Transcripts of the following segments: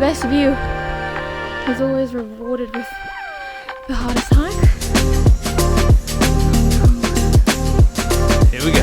best view is always rewarded with the hardest hike. Here we go.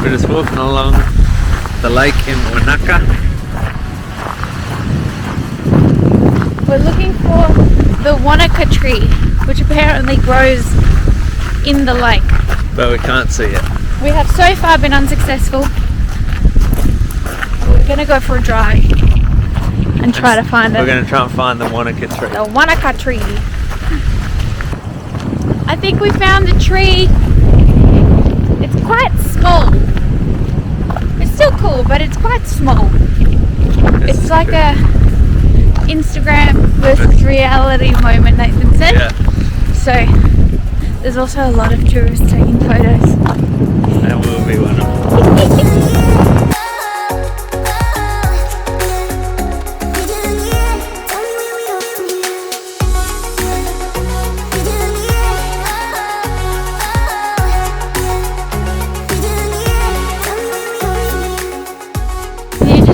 We're just walking along the lake in Wanaka. We're looking for the Wanaka tree, which apparently grows in the lake. But we can't see it. We have so far been unsuccessful. We're going to go for a drive and try to find it. We're going to try and find the Wanaka tree. The Wanaka tree. I think we found the tree. It's quite small. It's still cool, but it's quite small. It's like a Instagram versus reality moment, Nathan said. Yeah. So there's also a lot of tourists taking photos. And we'll be one of them.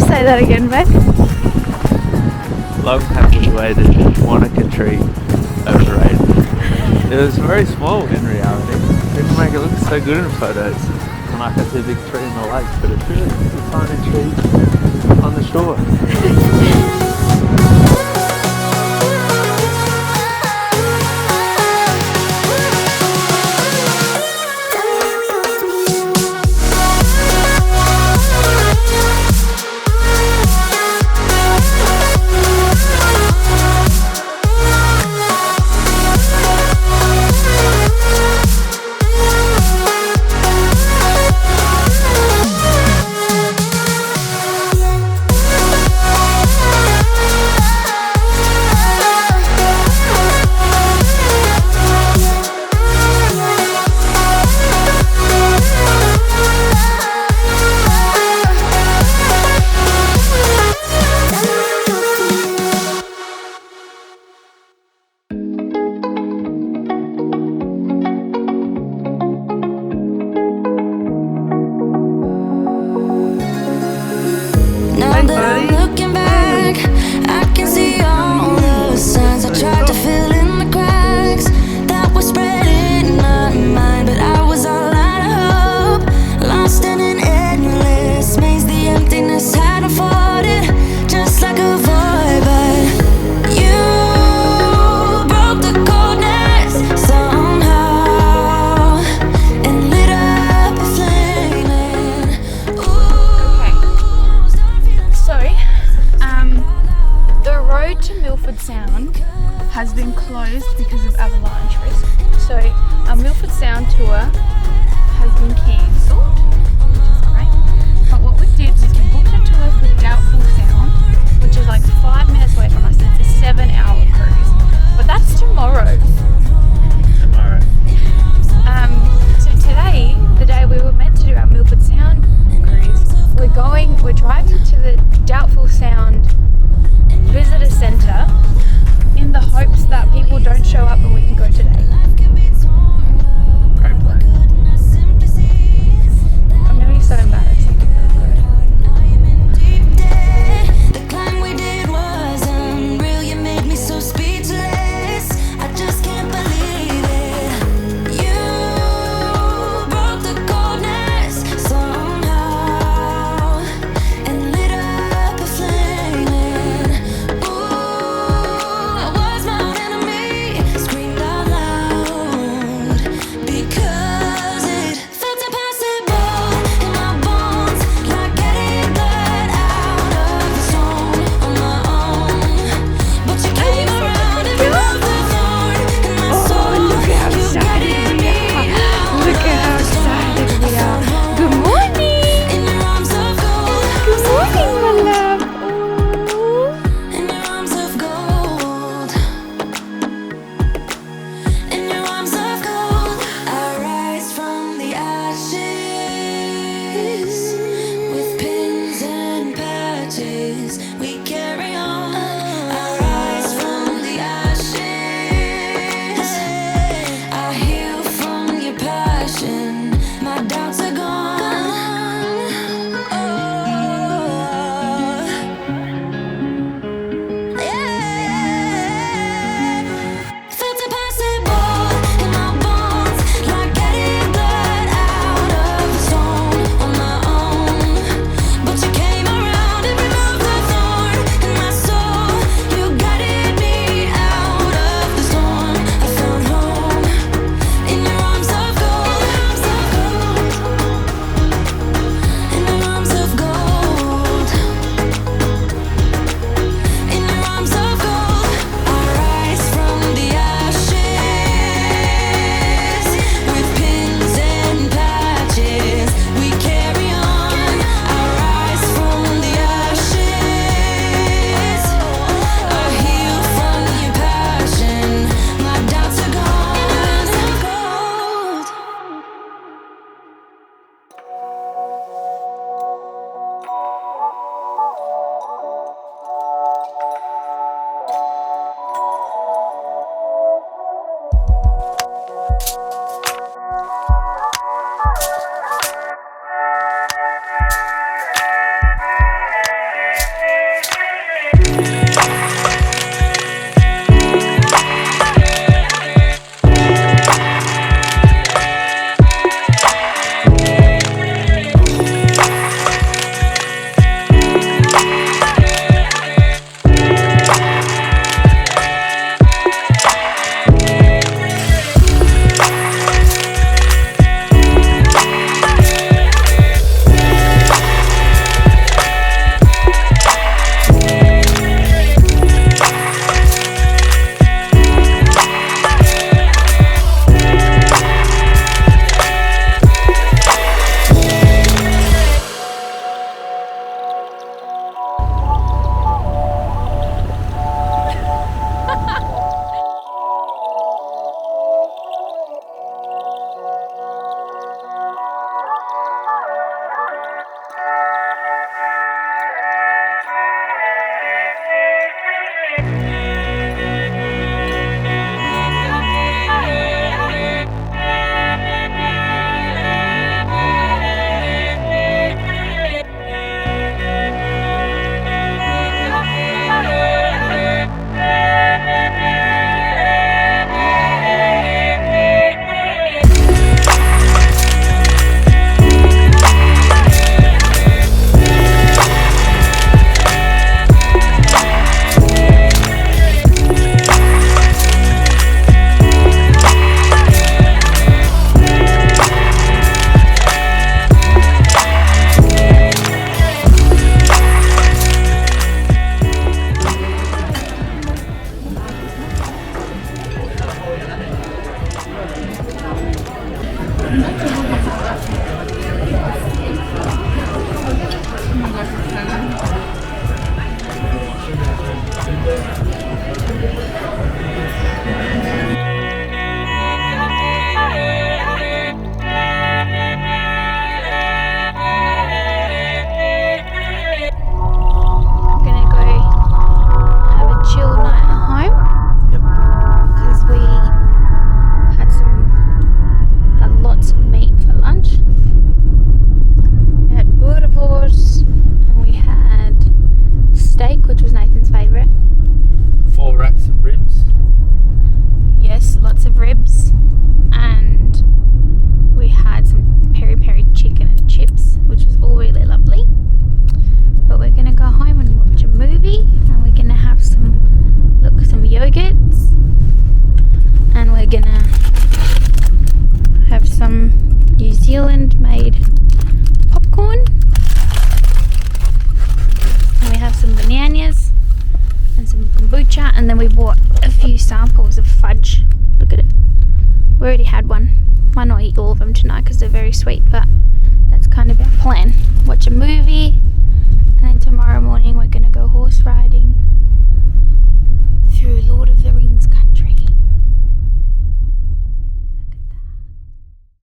Say that again, babe. Long happily waited Wanaka tree overrated. It was very small in reality. People make it look so good in photos. Wanaka's a big tree in the lake, but it's really just a tiny tree on the shore. closed because of avalanche risk. So our Milford Sound tour has been cancelled, which is great. But what we did was we booked a tour for Doubtful Sound, which is like 5 minutes away from us. It's a 7-hour cruise. But that's tomorrow. Tomorrow. So today, the day we were meant to do our Milford Sound cruise, we're driving to the Doubtful Sound Visitor Centre in the hopes that people don't show up and we can go today. Great plan. I'm gonna be so embarrassed. The climb we did was unreal. You made me so speechless. I few samples of fudge. Look at it. We already had one. Might not eat all of them tonight because they're very sweet, but that's kind of our plan. Watch a movie, and then tomorrow morning we're going to go horse riding through Lord of the